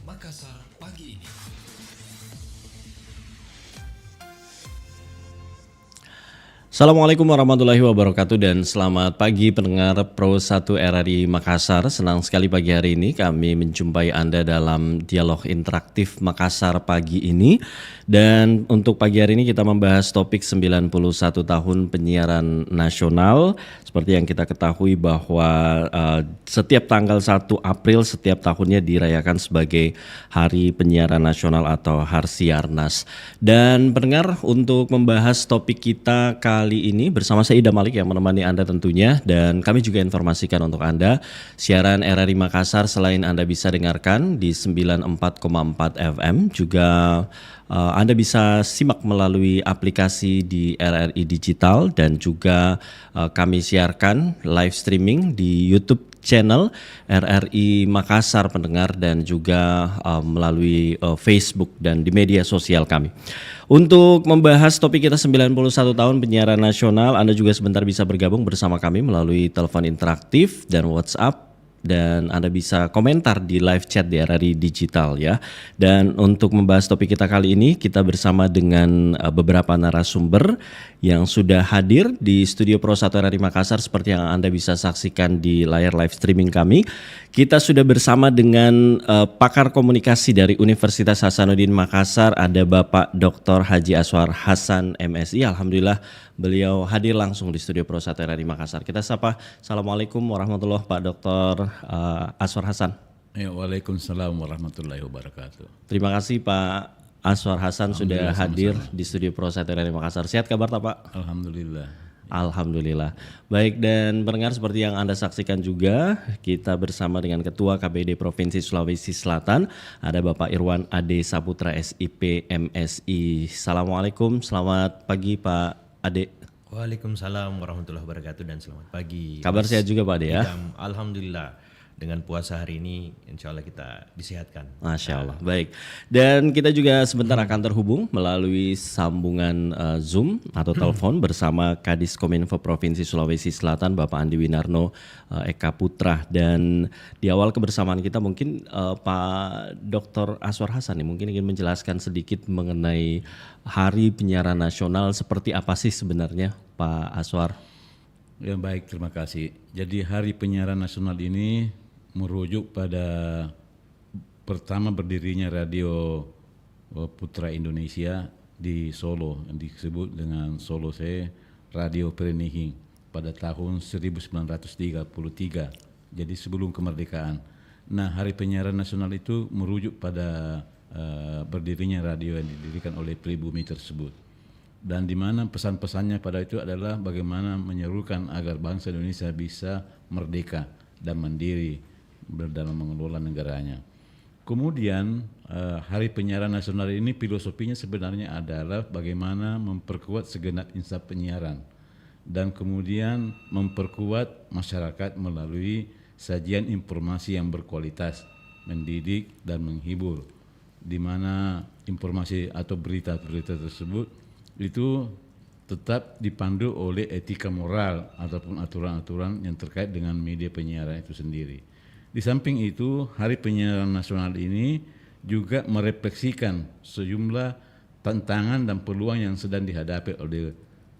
Makassar pagi ini. Assalamualaikum warahmatullahi wabarakatuh dan selamat pagi pendengar Pro 1 RRI Makassar. Senang sekali pagi hari ini kami menjumpai Anda dalam dialog interaktif Makassar pagi ini. Dan untuk pagi hari ini kita membahas topik 91 tahun penyiaran nasional. Seperti yang kita ketahui bahwa setiap tanggal 1 April setiap tahunnya dirayakan sebagai Hari Penyiaran Nasional atau Harsiarnas. Dan pendengar, untuk membahas topik kita kali ini bersama saya Ida Malik yang menemani Anda tentunya, dan kami juga informasikan untuk Anda siaran RRI Makassar selain Anda bisa dengarkan di 94,4 FM, juga Anda bisa simak melalui aplikasi di RRI Digital, dan juga kami siarkan live streaming di YouTube channel RRI Makassar pendengar, dan juga melalui Facebook dan di media sosial kami. Untuk membahas topik kita 91 tahun penyiaran nasional, Anda juga sebentar bisa bergabung bersama kami melalui telepon interaktif dan WhatsApp, dan Anda bisa komentar di live chat di RRI Digital ya. Dan untuk membahas topik kita kali ini, kita bersama dengan beberapa narasumber yang sudah hadir di studio Pro 1 RRI Makassar seperti yang Anda bisa saksikan di layar live streaming kami. Kita sudah bersama dengan pakar komunikasi dari Universitas Hasanuddin Makassar, ada Bapak Dr. Haji Aswar Hasan MSI. Alhamdulillah beliau hadir langsung di studio Pro 1 RRI Makassar. Kita sapa. Assalamualaikum warahmatullahi wabarakatuh, Pak Dr. Aswar Hasan. Ya, Waalaikumsalam warahmatullahi wabarakatuh. Terima kasih Pak Aswar Hasan sudah hadir di studio Pro 1 RRI Makassar. Sehat kabar tak Pak? Alhamdulillah. Alhamdulillah. Baik, dan pendengar, seperti yang Anda saksikan juga, kita bersama dengan Ketua KPD Provinsi Sulawesi Selatan, ada Bapak Irwan Ade Saputra SIP MSI. Assalamualaikum, selamat pagi Pak Ade. Waalaikumsalam warahmatullahi wabarakatuh dan selamat pagi. Kabar sehat juga Pak Ade ya? Alhamdulillah, dengan puasa hari ini insya Allah kita disehatkan. Masya Allah, baik. Dan kita juga sebentar akan terhubung melalui sambungan Zoom atau telepon bersama Kadis Kominfo Provinsi Sulawesi Selatan, Bapak Andi Winarno Eka Putra. Dan di awal kebersamaan kita mungkin Pak Dr. Aswar Hasan nih mungkin ingin menjelaskan sedikit mengenai Hari Penyiaran Nasional, seperti apa sih sebenarnya Pak Aswar? Ya baik, terima kasih. Jadi Hari Penyiaran Nasional ini merujuk pada pertama berdirinya Radio Putra Indonesia di Solo, yang disebut dengan Solo Se Radio Perenihi pada tahun 1933, jadi sebelum kemerdekaan. Nah, Hari Penyiaran Nasional itu merujuk pada berdirinya radio yang didirikan oleh pribumi tersebut, dan di mana pesan-pesannya pada itu adalah bagaimana menyerukan agar bangsa Indonesia bisa merdeka dan mandiri dalam mengelola negaranya. Kemudian Hari Penyiaran Nasional ini filosofinya sebenarnya adalah bagaimana memperkuat segenap insan penyiaran dan kemudian memperkuat masyarakat melalui sajian informasi yang berkualitas, mendidik dan menghibur, di mana informasi atau berita-berita tersebut itu tetap dipandu oleh etika moral ataupun aturan-aturan yang terkait dengan media penyiaran itu sendiri. Di samping itu, Hari Penyiaran Nasional ini juga merefleksikan sejumlah tantangan dan peluang yang sedang dihadapi oleh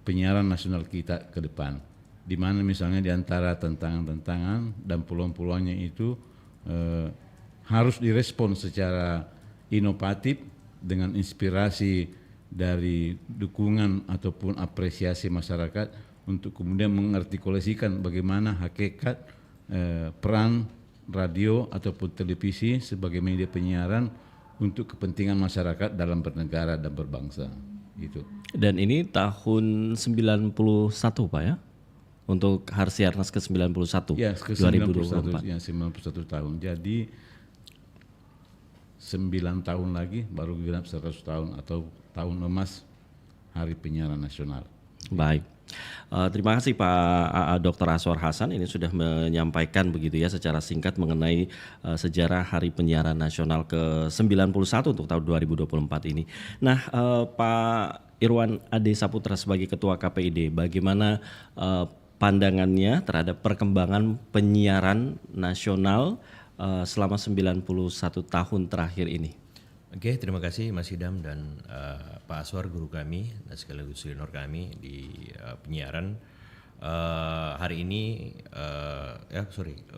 penyiaran nasional kita ke depan. Di mana misalnya di antara tantangan-tantangan dan peluang-peluangnya itu harus direspon secara inovatif dengan inspirasi dari dukungan ataupun apresiasi masyarakat untuk kemudian mengartikulasikan bagaimana hakikat peran radio ataupun televisi sebagai media penyiaran untuk kepentingan masyarakat dalam bernegara dan berbangsa. Gitu. Dan ini tahun 91 Pak ya? Untuk Harsiarnas ke-91 Ya, ke 2024. ya 91 tahun. Jadi 9 tahun lagi baru genap 100 tahun atau tahun emas Hari Penyiaran Nasional. Baik. Terima kasih Pak Dr. Aswar Hasan, ini sudah menyampaikan begitu ya secara singkat mengenai sejarah Hari Penyiaran Nasional ke-91 untuk tahun 2024 ini. Nah, Pak Irwan Ade Saputra sebagai Ketua KPID, bagaimana pandangannya terhadap perkembangan penyiaran nasional selama 91 tahun terakhir ini? Oke, terima kasih Mas Idam dan Pak Aswar, guru kami dan sekaligus senior kami di penyiaran. Hari ini,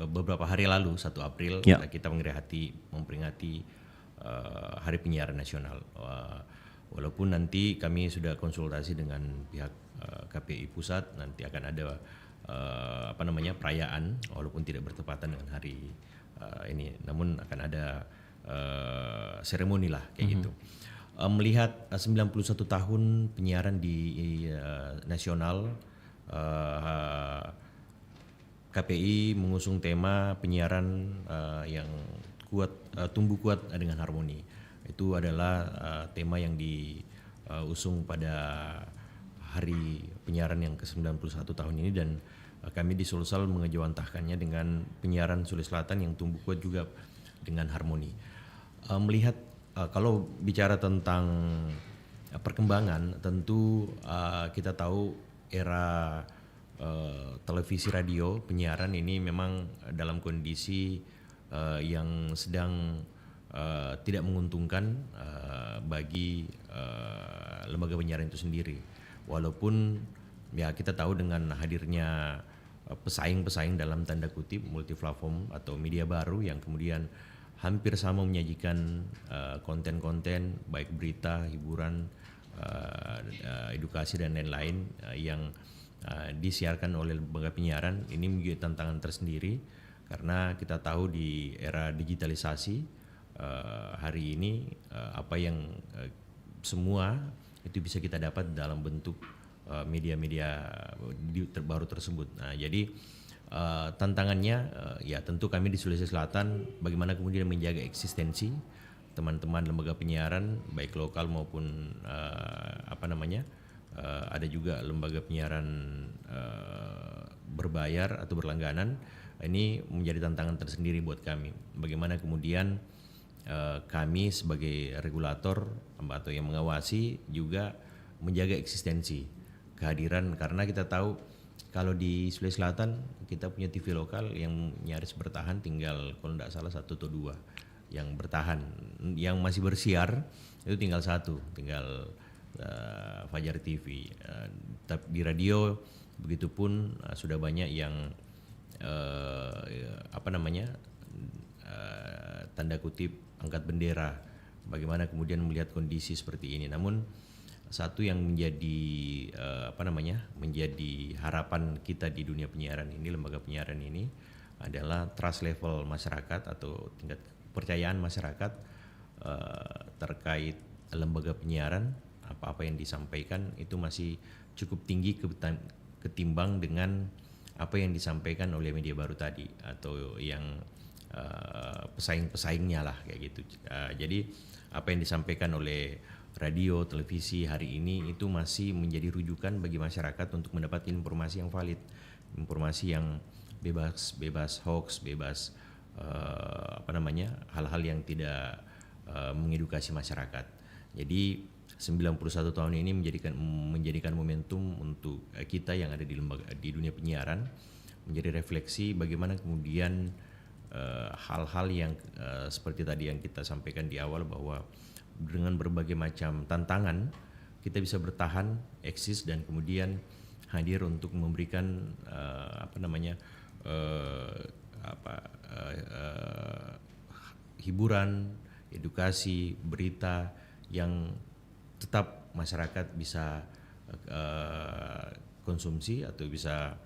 beberapa hari lalu 1 April kita memperingati Hari Penyiaran Nasional. Walaupun nanti kami sudah konsultasi dengan pihak KPI Pusat, nanti akan ada perayaan walaupun tidak bertepatan dengan hari ini, namun akan ada seremoni lah kayak gitu. Melihat 91 tahun penyiaran di nasional, KPI mengusung tema penyiaran yang kuat, tumbuh kuat dengan harmoni. Itu adalah tema yang diusung pada Hari Penyiaran yang ke-91 tahun ini, dan kami di Sulsel mengejawantahkannya dengan penyiaran Sulawesi Selatan yang tumbuh kuat juga dengan harmoni. Melihat kalau bicara tentang perkembangan, tentu kita tahu era televisi radio penyiaran ini memang dalam kondisi yang sedang tidak menguntungkan bagi lembaga penyiaran itu sendiri. Walaupun ya kita tahu dengan hadirnya pesaing-pesaing dalam tanda kutip multi-platform atau media baru yang kemudian hampir sama menyajikan konten-konten baik berita, hiburan, edukasi dan lain-lain yang disiarkan oleh lembaga penyiaran. Ini menjadi tantangan tersendiri karena kita tahu di era digitalisasi hari ini apa yang semua itu bisa kita dapat dalam bentuk media-media terbaru tersebut. Nah, jadi tantangannya ya tentu kami di Sulawesi Selatan bagaimana kemudian menjaga eksistensi teman-teman lembaga penyiaran baik lokal maupun ada juga lembaga penyiaran berbayar atau berlangganan. Ini menjadi tantangan tersendiri buat kami. Bagaimana kemudian kami sebagai regulator atau yang mengawasi juga menjaga eksistensi kehadiran, karena kita tahu kalau di Sulawesi Selatan kita punya TV lokal yang nyaris bertahan, tinggal kalau tidak salah 1 atau 2 yang bertahan, yang masih bersiar itu tinggal 1, tinggal Fajar TV. Di radio begitupun sudah banyak yang tanda kutip angkat bendera. Bagaimana kemudian melihat kondisi seperti ini. Namun satu yang menjadi menjadi harapan kita di dunia penyiaran ini, lembaga penyiaran ini adalah trust level masyarakat atau tingkat kepercayaan masyarakat terkait lembaga penyiaran. Apa-apa yang disampaikan itu masih cukup tinggi ketimbang dengan apa yang disampaikan oleh media baru tadi atau yang pesaing-pesaingnya lah kayak gitu. Jadi apa yang disampaikan oleh radio, televisi hari ini itu masih menjadi rujukan bagi masyarakat untuk mendapatkan informasi yang valid, informasi yang bebas hoax, bebas hal-hal yang tidak mengedukasi masyarakat. Jadi 91 tahun ini menjadikan momentum untuk kita yang ada di dunia penyiaran menjadi refleksi bagaimana kemudian hal-hal yang seperti tadi yang kita sampaikan di awal, bahwa dengan berbagai macam tantangan kita bisa bertahan, eksis, dan kemudian hadir untuk memberikan hiburan, edukasi, berita yang tetap masyarakat bisa konsumsi atau bisa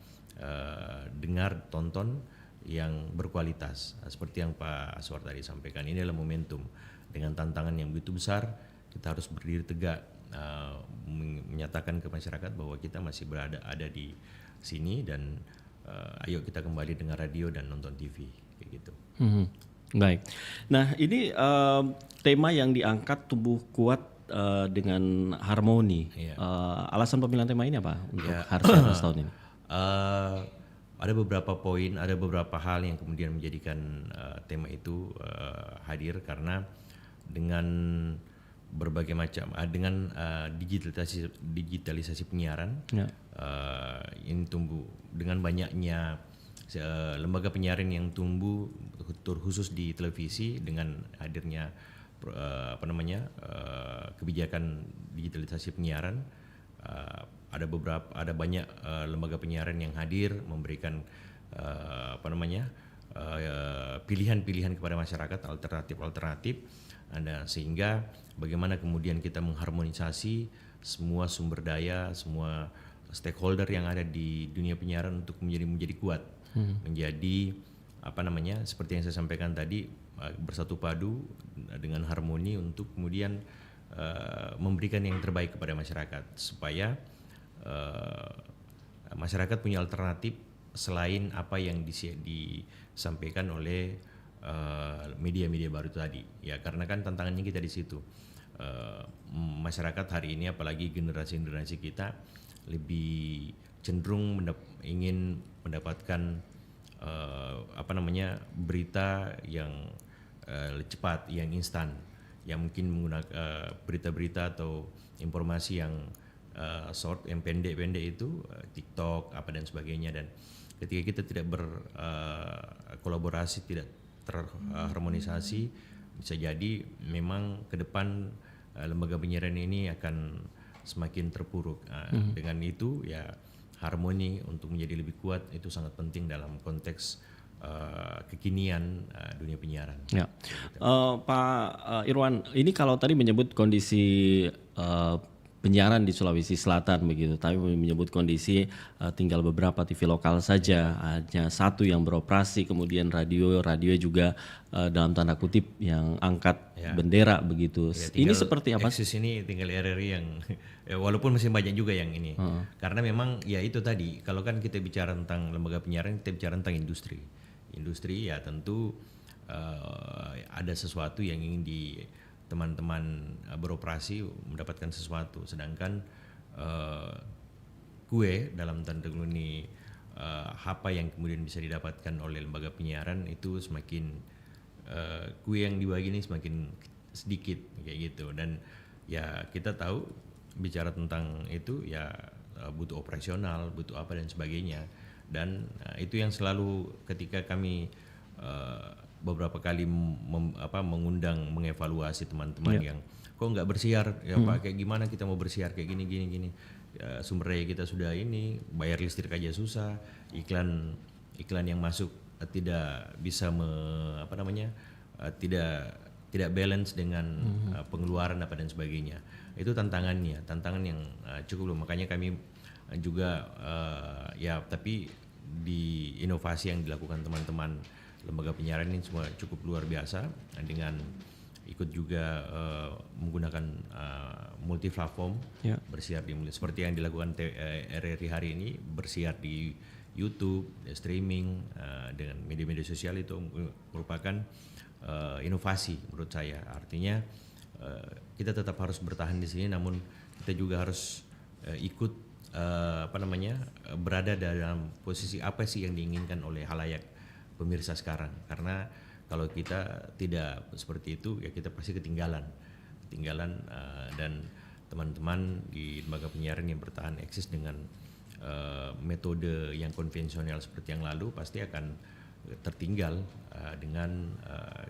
dengar, tonton yang berkualitas. Seperti yang Pak Aswar tadi sampaikan, ini adalah momentum. Dengan tantangan yang begitu besar, kita harus berdiri tegak, menyatakan ke masyarakat bahwa kita masih ada di sini, dan ayo kita kembali dengar radio dan nonton TV, kayak gitu. Baik. Nah, ini tema yang diangkat tumbuh kuat dengan harmoni. Iya. Alasan pemilihan tema ini apa untuk Harsianus tahun ini? Ada beberapa poin, ada beberapa hal yang kemudian menjadikan tema itu hadir, karena dengan berbagai macam dengan digitalisasi penyiaran, ini tumbuh dengan banyaknya lembaga penyiaran yang tumbuh terkhusus di televisi, dengan hadirnya kebijakan digitalisasi penyiaran. Ada banyak lembaga penyiaran yang hadir memberikan pilihan-pilihan kepada masyarakat, alternatif, sehingga bagaimana kemudian kita mengharmonisasi semua sumber daya, semua stakeholder yang ada di dunia penyiaran untuk menjadi kuat, menjadi seperti yang saya sampaikan tadi, bersatu padu dengan harmoni untuk kemudian memberikan yang terbaik kepada masyarakat, supaya masyarakat punya alternatif selain apa yang disampaikan oleh media-media baru tadi. Ya, karena kan tantangannya kita di situ. Masyarakat hari ini, apalagi generasi kita, lebih cenderung ingin mendapatkan berita yang cepat, yang instan, yang mungkin menggunakan berita-berita atau informasi yang short, yang pendek-pendek itu, TikTok dan sebagainya. Dan ketika kita tidak berkolaborasi, tidak terharmonisasi, bisa jadi memang ke depan lembaga penyiaran ini akan semakin terpuruk. Dengan itu ya, harmoni untuk menjadi lebih kuat itu sangat penting dalam konteks kekinian dunia penyiaran. Ya. Pak Irwan, ini kalau tadi menyebut kondisi penyiaran di Sulawesi Selatan begitu, tapi menyebut kondisi tinggal beberapa TV lokal saja, hanya satu yang beroperasi, kemudian radio juga dalam tanda kutip yang angkat bendera begitu. Ya, ini seperti apa? Eksis ini tinggal RRI yang walaupun masih banyak juga yang ini, karena memang ya itu tadi, kalau kan kita bicara tentang lembaga penyiaran, kita bicara tentang industri ya tentu ada sesuatu yang ingin teman-teman beroperasi mendapatkan sesuatu, sedangkan kue dalam tanda kutip apa yang kemudian bisa didapatkan oleh lembaga penyiaran itu semakin kue yang dibagi ini semakin sedikit kayak gitu. Dan ya kita tahu bicara tentang itu ya butuh operasional, butuh apa dan sebagainya, dan itu yang selalu ketika kami beberapa kali mengundang, mengevaluasi teman-teman yang kok nggak bersiar ya Pak, kayak gimana kita mau bersiar kayak gini ya, sumber daya kita sudah ini, bayar listrik aja susah, iklan yang masuk tidak bisa tidak balance dengan pengeluaran apa dan sebagainya. Itu tantangan yang cukup, makanya kami juga tapi di inovasi yang dilakukan teman-teman lembaga penyiaran ini semua cukup luar biasa, dengan ikut juga menggunakan multi platform, bersiar di seperti yang dilakukan RRI hari ini, bersiar di YouTube, streaming dengan media-media sosial. Itu merupakan inovasi menurut saya. Artinya kita tetap harus bertahan di sini, namun kita juga harus ikut berada dalam posisi apa sih yang diinginkan oleh halayak pemirsa sekarang. Karena kalau kita tidak seperti itu, ya kita pasti ketinggalan dan teman-teman di lembaga penyiaran yang bertahan eksis dengan metode yang konvensional seperti yang lalu pasti akan tertinggal dengan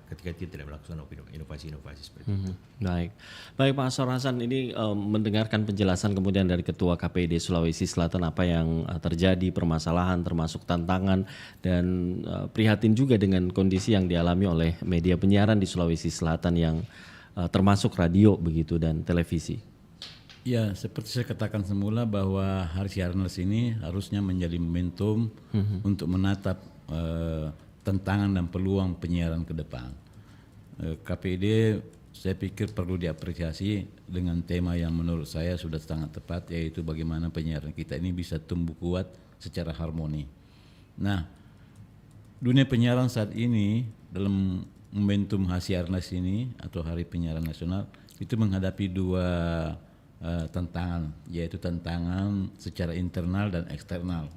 ketika kita tidak melakukan inovasi-inovasi seperti itu. Baik Pak Asor Hasan, ini mendengarkan penjelasan kemudian dari Ketua KPID Sulawesi Selatan apa yang terjadi, permasalahan termasuk tantangan dan prihatin juga dengan kondisi yang dialami oleh media penyiaran di Sulawesi Selatan yang termasuk radio begitu dan televisi. Ya, seperti saya katakan semula bahwa Hari Siaran Pers ini harusnya menjadi momentum untuk menatap tantangan dan peluang penyiaran ke depan. KPID saya pikir perlu diapresiasi dengan tema yang menurut saya sudah sangat tepat, yaitu bagaimana penyiaran kita ini bisa tumbuh kuat secara harmoni. Nah, dunia penyiaran saat ini dalam momentum Hari Siaran Pers ini atau Hari Penyiaran Nasional itu menghadapi dua tantangan, yaitu tantangan secara internal dan eksternal.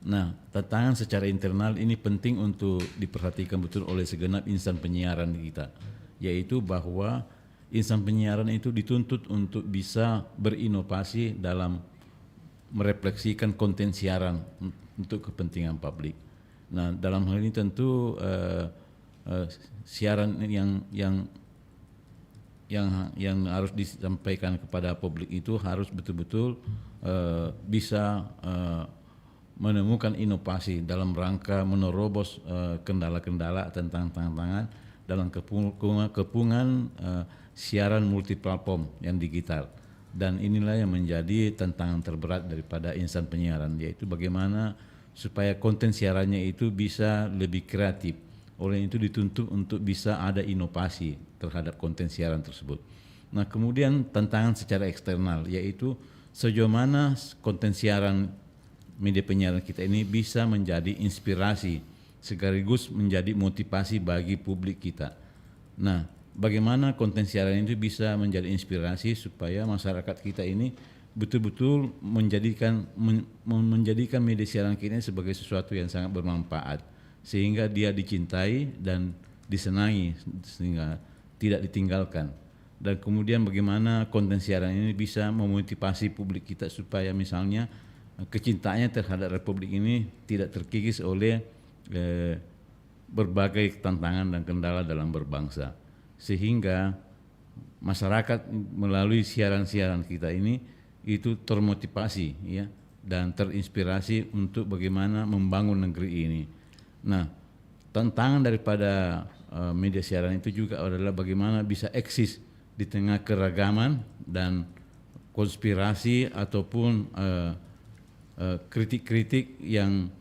Nah, tantangan secara internal ini penting untuk diperhatikan betul oleh segenap insan penyiaran kita, yaitu bahwa insan penyiaran itu dituntut untuk bisa berinovasi dalam merefleksikan konten siaran untuk kepentingan publik. Nah, dalam hal ini tentu siaran yang harus disampaikan kepada publik itu harus betul-betul bisa menemukan inovasi dalam rangka menerobos kendala-kendala tentang tantangan dalam kepungan siaran multiplatform yang digital. Dan inilah yang menjadi tantangan terberat daripada insan penyiaran, yaitu bagaimana supaya konten siarannya itu bisa lebih kreatif. Oleh itu dituntut untuk bisa ada inovasi terhadap konten siaran tersebut. Nah, kemudian tantangan secara eksternal, yaitu sejauh mana konten siaran media penyiaran kita ini bisa menjadi inspirasi sekaligus menjadi motivasi bagi publik kita. Nah, bagaimana konten siaran itu bisa menjadi inspirasi supaya masyarakat kita ini betul-betul menjadikan media siaran kita sebagai sesuatu yang sangat bermanfaat, sehingga dia dicintai dan disenangi sehingga tidak ditinggalkan. Dan kemudian bagaimana konten siaran ini bisa memotivasi publik kita supaya misalnya kecintaannya terhadap Republik ini tidak terkikis oleh berbagai tantangan dan kendala dalam berbangsa, sehingga masyarakat melalui siaran-siaran kita ini itu termotivasi ya dan terinspirasi untuk bagaimana membangun negeri ini. Nah, tantangan daripada media siaran itu juga adalah bagaimana bisa eksis di tengah keragaman dan konspirasi ataupun kritik-kritik yang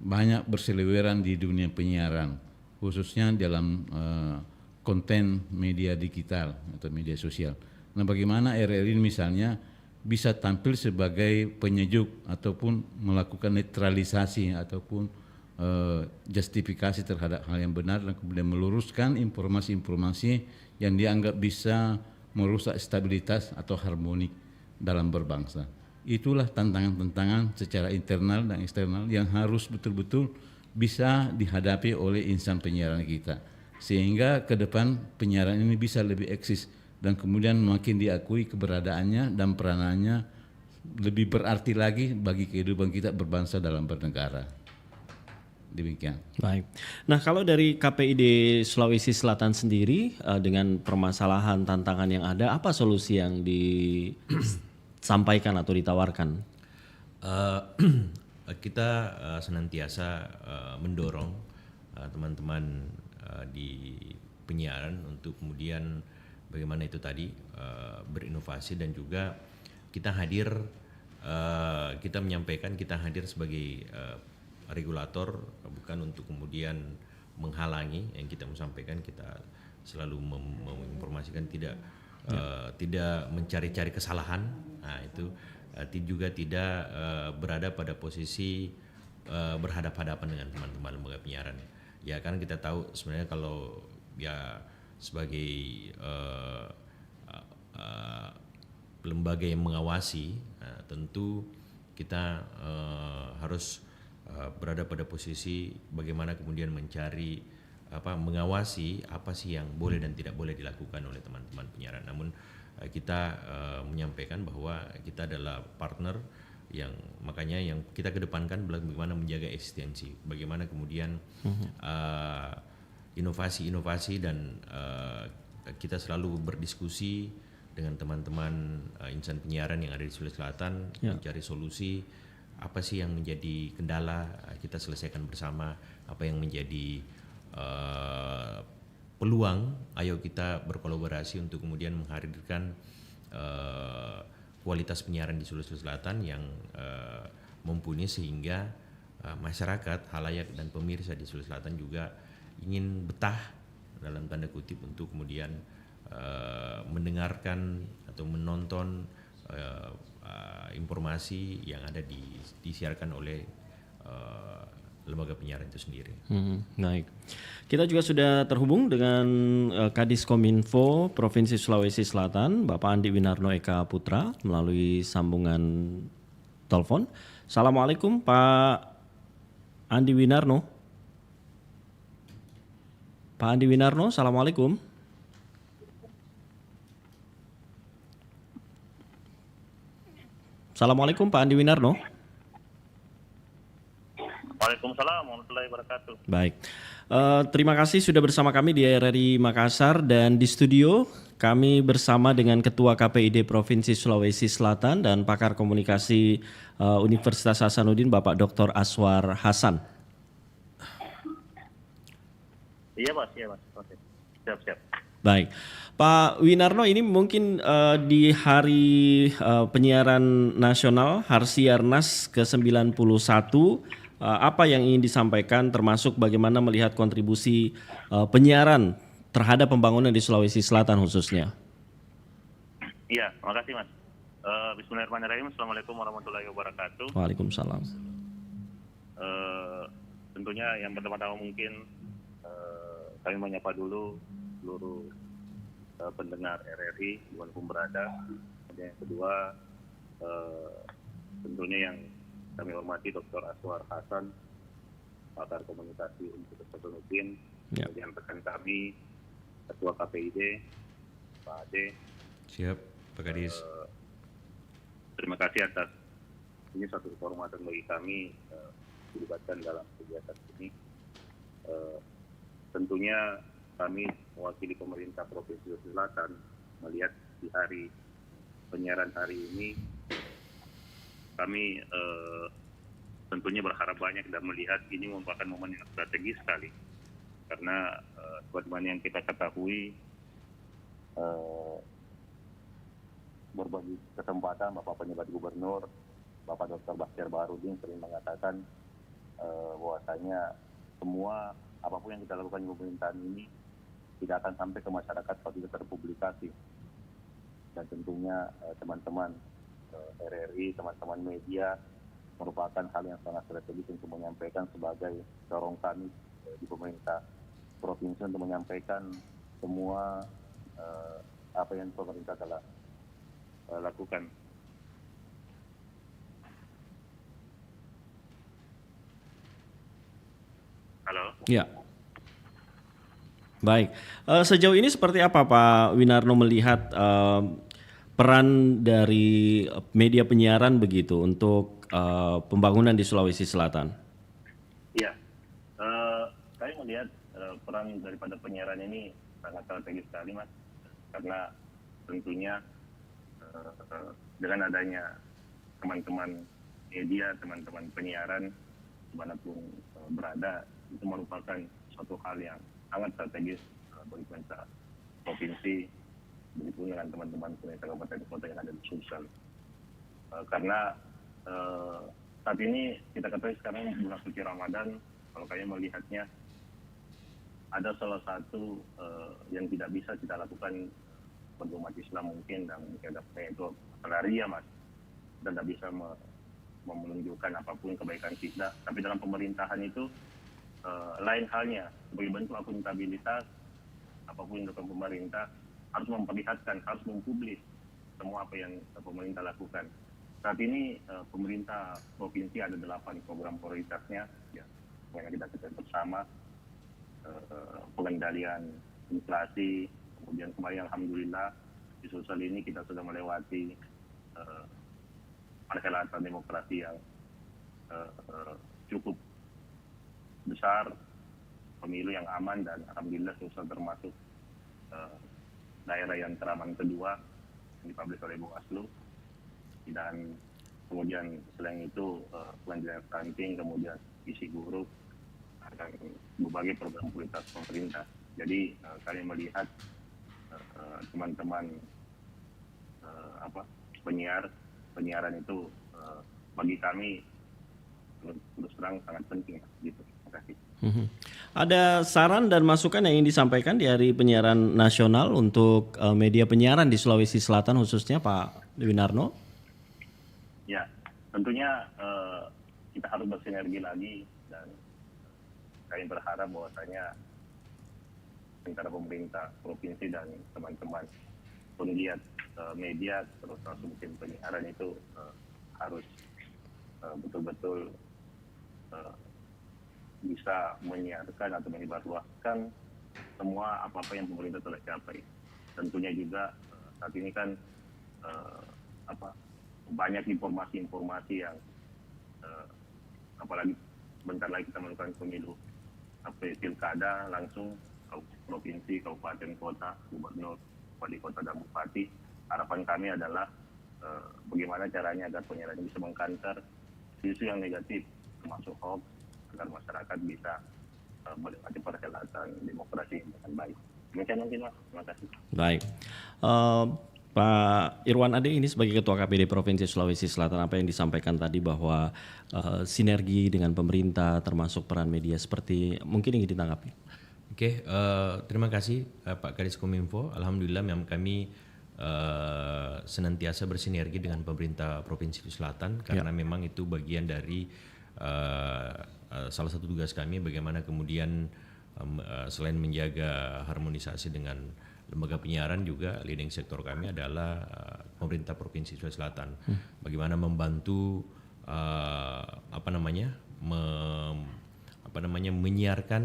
banyak berseliweran di dunia penyiaran, khususnya dalam konten media digital atau media sosial. Nah, bagaimana RRI misalnya bisa tampil sebagai penyejuk ataupun melakukan netralisasi ataupun justifikasi terhadap hal yang benar dan kemudian meluruskan informasi-informasi yang dianggap bisa merusak stabilitas atau harmoni dalam berbangsa. Itulah tantangan-tantangan secara internal dan eksternal yang harus betul-betul bisa dihadapi oleh insan penyiaran kita, sehingga ke depan penyiaran ini bisa lebih eksis dan kemudian makin diakui keberadaannya dan peranannya lebih berarti lagi bagi kehidupan kita berbangsa dalam bernegara. Demikian. Baik. Nah, kalau dari KPID Sulawesi Selatan sendiri dengan permasalahan tantangan yang ada, apa solusi yang disampaikan atau ditawarkan? Kita senantiasa mendorong teman-teman di penyiaran untuk kemudian bagaimana itu tadi berinovasi, dan juga kita hadir, kita menyampaikan kita hadir sebagai regulator, bukan untuk kemudian menghalangi yang kita sampaikan. Kita selalu menginformasikan, tidak mencari-cari kesalahan. Nah, itu juga tidak berada pada posisi berhadapan-hadapan dengan teman-teman lembaga penyiaran. Ya, kan kita tahu sebenarnya kalau ya sebagai lembaga yang mengawasi, tentu kita harus berada pada posisi bagaimana kemudian mencari mengawasi apa sih yang boleh dan tidak boleh dilakukan oleh teman-teman penyiaran. Namun kita menyampaikan bahwa kita adalah partner yang makanya yang kita kedepankan bagaimana menjaga eksistensi, bagaimana kemudian inovasi-inovasi dan kita selalu berdiskusi dengan teman-teman insan penyiaran yang ada di Sulawesi Selatan, mencari solusi apa sih yang menjadi kendala, kita selesaikan bersama. Apa yang menjadi peluang, ayo kita berkolaborasi untuk kemudian menghadirkan kualitas penyiaran di Sulawesi Selatan yang mumpuni sehingga masyarakat, halayak dan pemirsa di Sulawesi Selatan juga ingin betah dalam tanda kutip untuk kemudian mendengarkan atau menonton informasi yang ada disiarkan oleh lembaga penyiaran itu sendiri. Baik, kita juga sudah terhubung dengan Kadis Kominfo Provinsi Sulawesi Selatan, Bapak Andi Winarno Eka Putra melalui sambungan telepon. Assalamualaikum Pak Andi Winarno. Pak Andi Winarno, assalamualaikum. Assalamualaikum Pak Andi Winarno. Waalaikumsalam warahmatullahi wabarakatuh. Baik, terima kasih sudah bersama kami di RRI Makassar dan di studio kami bersama dengan Ketua KPID Provinsi Sulawesi Selatan dan pakar komunikasi Universitas Hasanuddin Bapak Dr. Aswar Hasan. Iya mas. Oke. Siap. Baik, Pak Winarno, ini mungkin di Hari Penyiaran Nasional Harsiarnas ke-91, apa yang ingin disampaikan termasuk bagaimana melihat kontribusi penyiaran terhadap pembangunan di Sulawesi Selatan khususnya? Iya, makasih mas. Bismillahirrahmanirrahim. Assalamualaikum warahmatullahi wabarakatuh. Waalaikumsalam. Tentunya yang pertama-tama mungkin kami menyapa dulu seluruh pendengar RRI dimanapun berada. Kemudian yang kedua tentunya yang kami hormati Dr. Aswar Hasan, pakar komunikasi Universitas Hasanuddin. Kemudian rekan kami Ketua KPID Pak Ade. Siap, Pak Kadis. Terima kasih atas ini satu kehormatan bagi kami dilibatkan dalam kegiatan ini. Tentunya kami mewakili pemerintah Provinsi Sulawesi Selatan melihat di hari penyiaran hari ini kami tentunya berharap banyak dan melihat ini merupakan momen yang strategis sekali karena sebagaimana yang kita ketahui berbagi kesempatan Bapak Penjabat Gubernur Bapak Dr. Bakhtiar Baharudin sering mengatakan bahwasanya semua apapun yang kita lakukan di pemerintahan ini tidak akan sampai ke masyarakat kalau tidak terpublikasi. Dan tentunya teman-teman RRI, teman-teman media merupakan hal yang sangat strategis untuk menyampaikan sebagai dorong kami di pemerintah provinsi untuk menyampaikan semua apa yang pemerintah telah lakukan. Halo. Ya. Baik, sejauh ini seperti apa Pak Winarno melihat peran dari media penyiaran begitu untuk pembangunan di Sulawesi Selatan? Iya, saya melihat peran daripada penyiaran ini sangat strategis sekali mas, karena tentunya dengan adanya teman-teman media, teman-teman penyiaran dimanapun berada, itu merupakan suatu hal yang sangat strategis bagi pemerintah provinsi, begitu dengan teman-teman pemerintah kabupaten kota yang ada di Sulsel. Karena saat ini kita ketahui sekarang bulan suci Ramadan, kalau kalian melihatnya ada salah satu yang tidak bisa kita lakukan bagi umat Islam mungkin, dan itu ria mas, dan tidak bisa menunjukkan apapun kebaikan kita. Tapi dalam pemerintahan itu lain halnya, sebagai bentuk akuntabilitas apapun yang dilakukan pemerintah harus memperlihatkan, harus mempublis semua apa yang pemerintah lakukan. Saat ini pemerintah provinsi ada 8 program prioritasnya ya, yang kita ketahui bersama, pengendalian inflasi, kemudian kemarin alhamdulillah di Sulsel ini kita sudah melewati perhelatan demokrasi yang cukup besar, pemilu yang aman, dan alhamdulillah Sulsel termasuk daerah yang teraman kedua yang dipublish oleh Bawaslu. Dan kemudian selain itu pengendalian stunting, kemudian gizi buruk, dan berbagai program prioritas pemerintah. Jadi kami melihat teman-teman penyiaran itu bagi kami terus terang sangat penting gitu. Terima kasih. Ada saran dan masukan yang ingin disampaikan di Hari Penyiaran Nasional untuk media penyiaran di Sulawesi Selatan khususnya Pak Winarno? Ya, tentunya kita harus bersinergi lagi, dan kami berharap bahwasanya antara pemerintah provinsi dan teman-teman penggiat media terutama mungkin penyiaran itu harus betul-betul bisa menyiarkan atau menyebarluaskan semua apa-apa yang pemerintah telah capai. Tentunya juga saat ini kan banyak informasi-informasi yang apalagi bentar lagi kita melakukan pemilu pilkada langsung provinsi, kabupaten, kota, gubernur, wali kota, dan bupati. Harapan kami adalah bagaimana caranya agar penyiaran bisa mengkanter isu yang negatif termasuk hoax, agar masyarakat bisa menikmati perhelatan demokrasi dengan baik. Demikian mungkin Mas, terima kasih. Baik, Pak Irwan Ade ini sebagai Ketua KPD Provinsi Sulawesi Selatan, apa yang disampaikan tadi bahwa sinergi dengan pemerintah termasuk peran media seperti mungkin ingin ditanggapi. Oke, terima kasih Pak Kadis Kominfo. Alhamdulillah memang kami senantiasa bersinergi dengan pemerintah Provinsi Selatan karena memang itu bagian dari salah satu tugas kami bagaimana kemudian selain menjaga harmonisasi dengan lembaga penyiaran, juga leading sektor kami adalah pemerintah Provinsi Sulawesi Selatan. Bagaimana membantu menyiarkan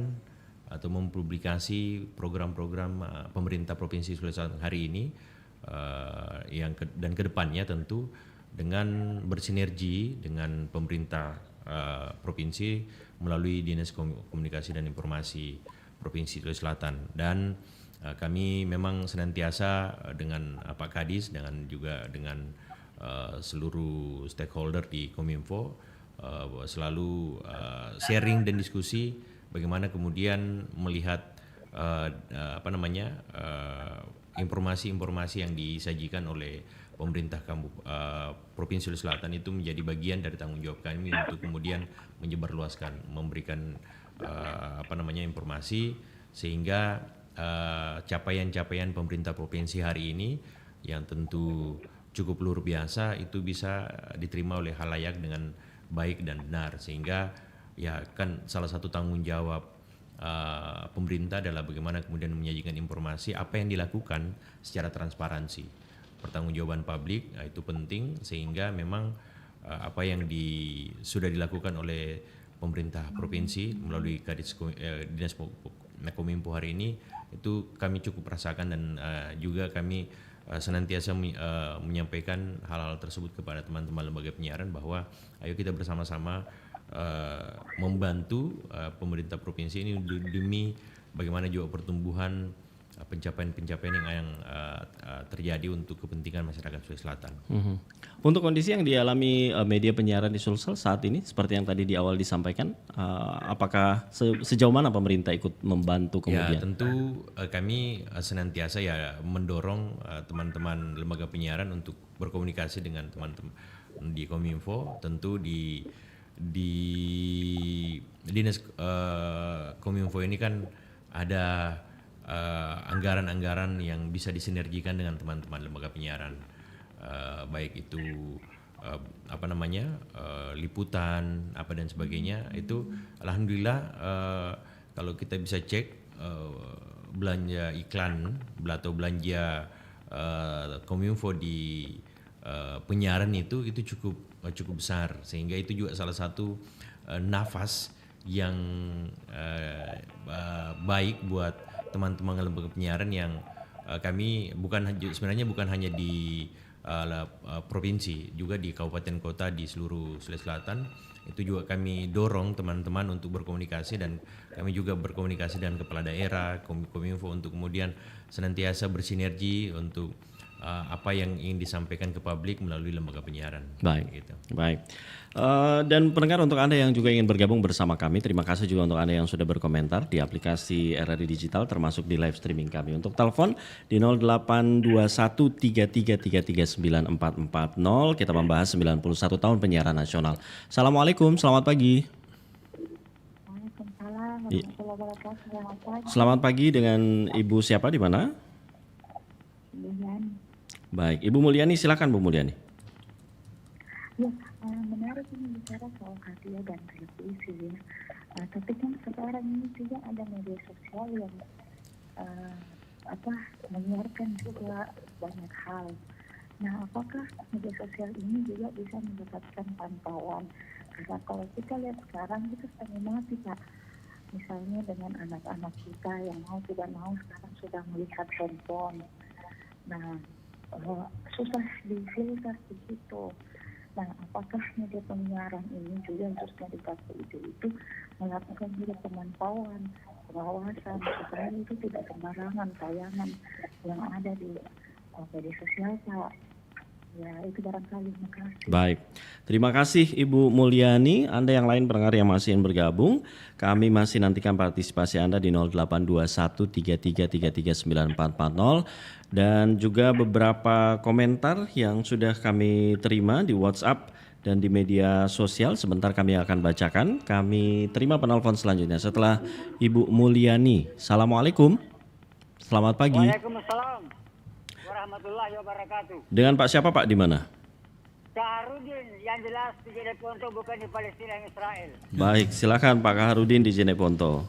atau mempublikasi program-program pemerintah Provinsi Sulawesi Selatan hari ini dan kedepannya tentu dengan bersinergi dengan pemerintah provinsi melalui Dinas Komunikasi dan Informasi Provinsi Sulawesi Selatan. Dan kami memang senantiasa dengan Pak Kadis dengan juga dengan seluruh stakeholder di Kominfo selalu sharing dan diskusi bagaimana kemudian melihat informasi-informasi yang disajikan oleh pemerintah Provinsi Sulawesi Selatan itu menjadi bagian dari tanggung jawab kami untuk kemudian menyebarluaskan, memberikan informasi sehingga capaian-capaian pemerintah provinsi hari ini yang tentu cukup luar biasa itu bisa diterima oleh khalayak dengan baik dan benar, sehingga ya kan salah satu tanggung jawab pemerintah adalah bagaimana kemudian menyajikan informasi apa yang dilakukan secara transparansi. Pertanggungjawaban publik itu penting, sehingga memang apa yang sudah dilakukan oleh pemerintah provinsi melalui Dinas Kominfo hari ini itu kami cukup rasakan, dan juga kami senantiasa menyampaikan hal-hal tersebut kepada teman-teman lembaga penyiaran bahwa ayo kita bersama-sama membantu pemerintah provinsi ini demi bagaimana juga pertumbuhan pencapaian-pencapaian yang terjadi untuk kepentingan masyarakat Sulawesi Selatan. Untuk kondisi yang dialami media penyiaran di Sulsel saat ini, seperti yang tadi di awal disampaikan, apakah sejauh mana pemerintah ikut membantu kemudian? Ya, tentu kami senantiasa ya mendorong teman-teman lembaga penyiaran untuk berkomunikasi dengan teman-teman di Kominfo. Tentu di Dinas Kominfo ini kan ada anggaran-anggaran yang bisa disinergikan dengan teman-teman lembaga penyiaran, baik itu liputan dan sebagainya. Itu alhamdulillah kalau kita bisa cek belanja iklan atau belanja Kominfo di penyiaran itu cukup besar, sehingga itu juga salah satu nafas yang baik buat teman-teman lembaga penyiaran yang kami sebenarnya bukan hanya di provinsi, juga di kabupaten kota di seluruh Sulawesi Selatan. Itu juga kami dorong teman-teman untuk berkomunikasi, dan kami juga berkomunikasi dengan kepala daerah, Kominfo, untuk kemudian senantiasa bersinergi untuk apa yang ingin disampaikan ke publik melalui lembaga penyiaran. Baik, Gitu. baik. Dan pendengar, untuk Anda yang juga ingin bergabung bersama kami, terima kasih juga untuk Anda yang sudah berkomentar di aplikasi RRI Digital, termasuk di live streaming kami. Untuk telepon di 082133339440, kita membahas 91 tahun penyiaran nasional. Assalamualaikum, selamat pagi. Waalaikumsalam Iya. warahmatullahi wabarakatuh. Selamat pagi. Selamat pagi, dengan Ibu siapa, di mana? Dengan Baik, Ibu Mulyani, silakan Bu Mulyani. ya, menarik ini bicara soal radio dan televisi ya. Tapi kan sekarang ini juga ada media sosial yang menyiarkan juga banyak hal. Nah, apakah media sosial ini juga bisa mendapatkan pantauan? Karena kalau kita lihat sekarang itu setengah mati, Pak. Misalnya dengan anak-anak kita yang mau tidak mau sekarang sudah melihat handphone. Nah, susah difilter begitu. Nah, apakah media penyiaran ini juga khususnya di KPID itu melakukan juga pemantauan, pengawasan supaya itu tidak sembarangan tayangan yang ada di media sosial, Pak? Ya, itu barangkali. Terima kasih. Baik, terima kasih Ibu Mulyani. Anda yang lain pendengar yang masih ingin bergabung, kami masih nantikan partisipasi Anda di 082133339440, dan juga beberapa komentar yang sudah kami terima di WhatsApp dan di media sosial. Sebentar kami akan bacakan. Kami terima penelpon selanjutnya setelah Ibu Mulyani. Assalamualaikum, selamat pagi. Waalaikumsalam warahmatullahi wabarakatuh. Dengan Pak siapa, Pak, di mana? Kaharudin, yang jelas di Jeneponto, bukan di Palestina yang Israel. Baik, silakan Pak Kaharudin di Jeneponto.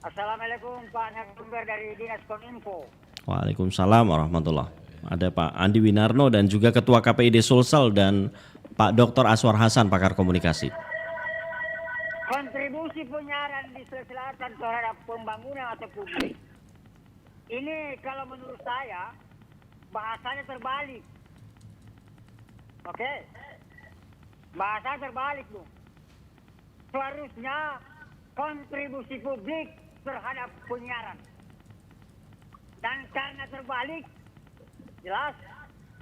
Assalamualaikum Pak Narasumber dari Dinas Kominfo. Waalaikumsalam warahmatullahi. Ada Pak Andi Winarno dan juga Ketua KPID Sulsel dan Pak Dr. Aswar Hasan, pakar komunikasi. Kontribusi penyiaran di Sulawesi Selatan terhadap pembangunan atau publik, ini kalau menurut saya bahasanya terbalik. Oke? Bahasanya terbalik, Bu. Seharusnya kontribusi publik terhadap penyiaran. Dan karena terbalik, jelas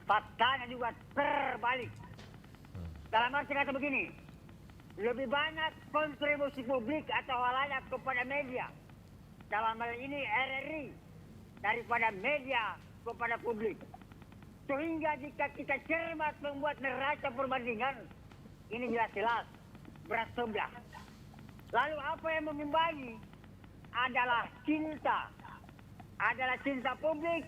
faktanya juga terbalik. Dalam arti kata begini, lebih banyak kontribusi publik atau halayak kepada media, dalam hal ini RRI, daripada media kepada publik. Sehingga jika kita cermat membuat neraca perbandingan, ini jelas-jelas berat sebelah. Lalu apa yang mengimbangi adalah cinta publik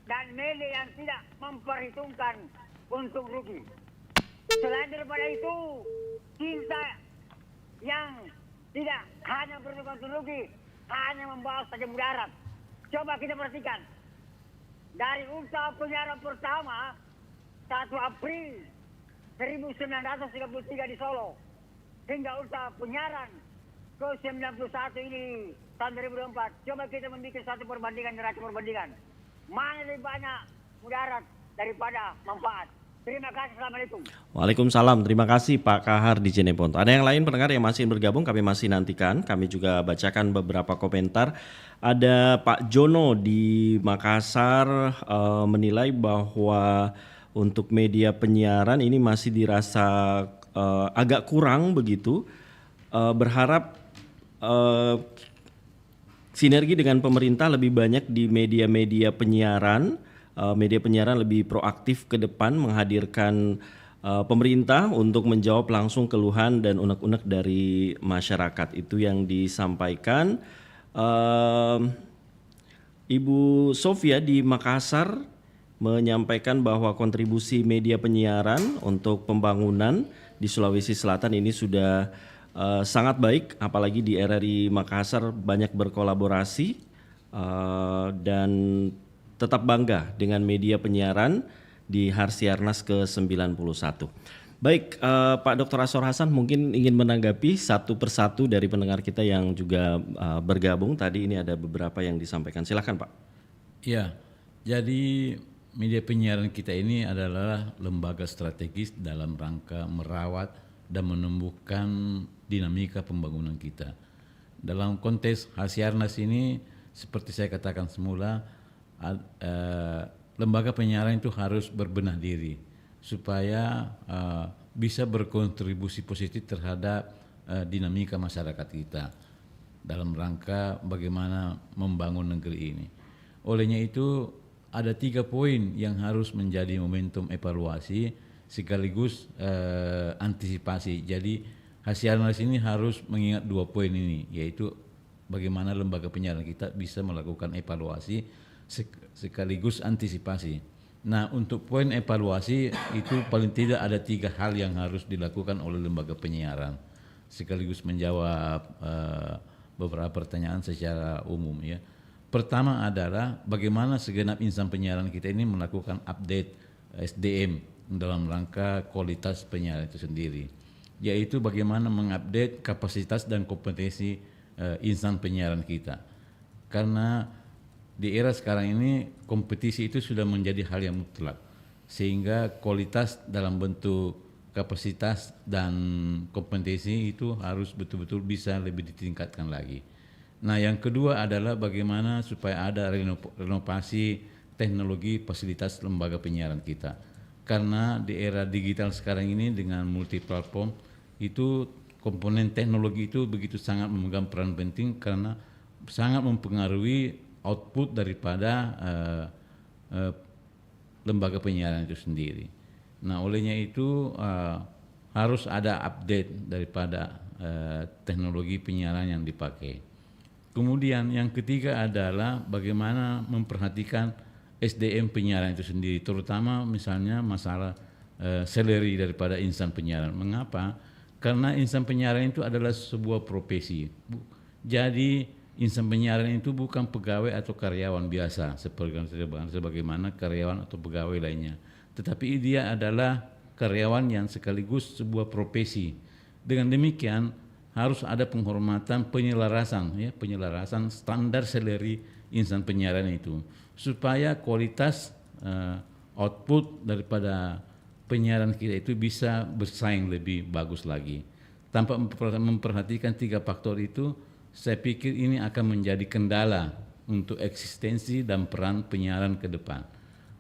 dan media yang tidak memperhitungkan untung rugi. Selain daripada itu, cinta yang tidak hanya berhubungan untung rugi, hanya membawa saja mudarat. Coba kita perhatikan. Dari usaha penyiaran pertama 1 April 1933 di Solo hingga usaha penyiaran ke-91 ini tahun 2004. Coba kita membuat satu perbandingan, neraca perbandingan. Mana lebih banyak mudarat daripada manfaat. Terima kasih, Assalamualaikum. Waalaikumsalam, terima kasih Pak Kahar di Jeneponto. Ada yang lain pendengar yang masih bergabung, kami masih nantikan. Kami juga bacakan beberapa komentar. Ada Pak Jono di Makassar menilai bahwa untuk media penyiaran ini masih dirasa agak kurang begitu. Berharap sinergi dengan pemerintah lebih banyak di media-media penyiaran. Media penyiaran lebih proaktif ke depan menghadirkan pemerintah untuk menjawab langsung keluhan dan unek-unek dari masyarakat. Itu yang disampaikan Ibu Sofia di Makassar, menyampaikan bahwa kontribusi media penyiaran untuk pembangunan di Sulawesi Selatan ini sudah sangat baik, apalagi di RRI Makassar banyak berkolaborasi dan tetap bangga dengan media penyiaran di Harsiarnas ke-91. Baik, Pak Dr. Asor Hasan mungkin ingin menanggapi satu persatu dari pendengar kita yang juga bergabung. Tadi ini ada beberapa yang disampaikan. Silakan Pak. Ya, jadi media penyiaran kita ini adalah lembaga strategis dalam rangka merawat dan menumbuhkan dinamika pembangunan kita. Dalam konteks Harsiarnas ini, seperti saya katakan semula, lembaga penyiaran itu harus berbenah diri supaya bisa berkontribusi positif terhadap dinamika masyarakat kita dalam rangka bagaimana membangun negeri ini. Olehnya itu ada 3 poin yang harus menjadi momentum evaluasi sekaligus antisipasi. Jadi Harsiarnas ini harus mengingat 2 poin ini, yaitu bagaimana lembaga penyiaran kita bisa melakukan evaluasi sekaligus antisipasi. Nah, untuk poin evaluasi itu paling tidak ada 3 hal yang harus dilakukan oleh lembaga penyiaran sekaligus menjawab beberapa pertanyaan secara umum ya. Pertama adalah bagaimana segenap insan penyiaran kita ini melakukan update SDM dalam rangka kualitas penyiaran itu sendiri, yaitu bagaimana mengupdate kapasitas dan kompetensi insan penyiaran kita. Karena di era sekarang ini kompetisi itu sudah menjadi hal yang mutlak, sehingga kualitas dalam bentuk kapasitas dan kompetensi itu harus betul-betul bisa lebih ditingkatkan lagi. Nah, yang kedua adalah bagaimana supaya ada renovasi teknologi fasilitas lembaga penyiaran kita. Karena di era digital sekarang ini dengan multiplatform itu komponen teknologi itu begitu sangat memegang peran penting karena sangat mempengaruhi output daripada lembaga penyiaran itu sendiri. Nah, olehnya itu harus ada update daripada teknologi penyiaran yang dipakai. Kemudian yang ketiga adalah bagaimana memperhatikan SDM penyiaran itu sendiri, terutama misalnya masalah salary daripada insan penyiaran. Mengapa? Karena insan penyiaran itu adalah sebuah profesi. Jadi insan penyiaran itu bukan pegawai atau karyawan biasa sebagaimana karyawan atau pegawai lainnya, tetapi dia adalah karyawan yang sekaligus sebuah profesi. Dengan demikian harus ada penghormatan penyelarasan standar salary insan penyiaran itu supaya kualitas output daripada penyiaran kita itu bisa bersaing lebih bagus lagi. Tanpa memperhatikan 3 faktor itu, saya pikir ini akan menjadi kendala untuk eksistensi dan peran penyiaran ke depan.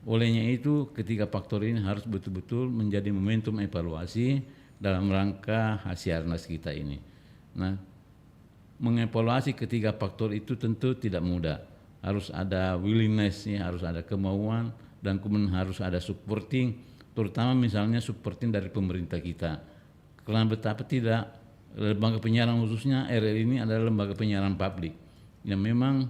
Olehnya itu, ketiga faktor ini harus betul-betul menjadi momentum evaluasi dalam rangka Harsiarnas kita ini. Nah, mengevaluasi ketiga faktor itu tentu tidak mudah. Harus ada willingness, harus ada kemauan, dan kemudian harus ada supporting, terutama misalnya supporting dari pemerintah kita. Karena betapa tidak, lembaga penyiaran khususnya RRI ini adalah lembaga penyiaran publik yang memang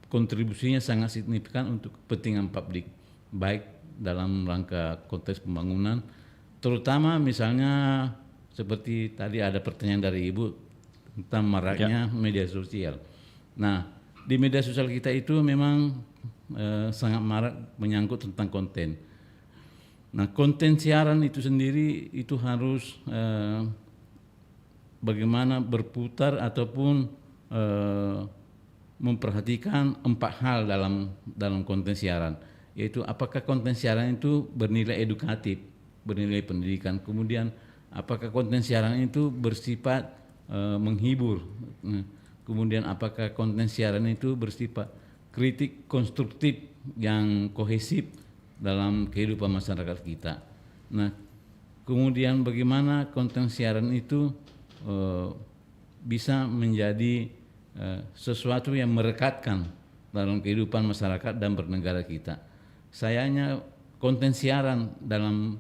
kontribusinya sangat signifikan untuk kepentingan publik, baik dalam rangka konteks pembangunan, terutama misalnya seperti tadi ada pertanyaan dari Ibu tentang maraknya media sosial. Nah, di media sosial kita itu memang sangat marak menyangkut tentang konten. Nah, konten siaran itu sendiri itu harus bagaimana berputar ataupun memperhatikan 4 hal dalam konten siaran, yaitu apakah konten siaran itu bernilai edukatif, bernilai pendidikan, kemudian apakah konten siaran itu bersifat menghibur, kemudian apakah konten siaran itu bersifat kritik konstruktif yang kohesif dalam kehidupan masyarakat kita. Nah, kemudian bagaimana konten siaran itu bisa menjadi sesuatu yang merekatkan dalam kehidupan masyarakat dan bernegara kita. Sayangnya konten siaran dalam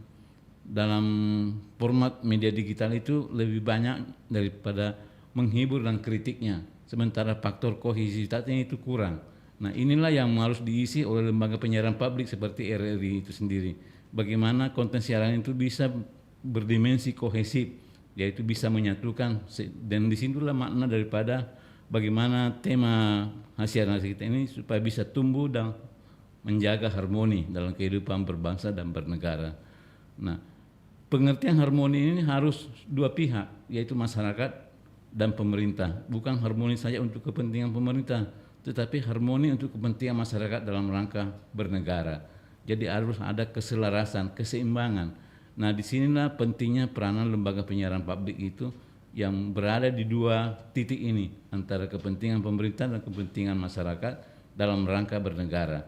format media digital itu lebih banyak daripada menghibur dan kritiknya, sementara faktor kohesivitasnya itu kurang. Nah, inilah yang harus diisi oleh lembaga penyiaran publik seperti RRI itu sendiri. Bagaimana konten siaran itu bisa berdimensi kohesif, yaitu bisa menyatukan, dan disinilah makna daripada bagaimana tema Hasiarnas kita ini supaya bisa tumbuh dan menjaga harmoni dalam kehidupan berbangsa dan bernegara. Nah, pengertian harmoni ini harus dua pihak, yaitu masyarakat dan pemerintah. Bukan harmoni saja untuk kepentingan pemerintah, tetapi harmoni untuk kepentingan masyarakat dalam rangka bernegara. Jadi harus ada keselarasan, keseimbangan. Nah, disinilah pentingnya peranan lembaga penyiaran publik itu yang berada di dua titik ini, antara kepentingan pemerintah dan kepentingan masyarakat dalam rangka bernegara,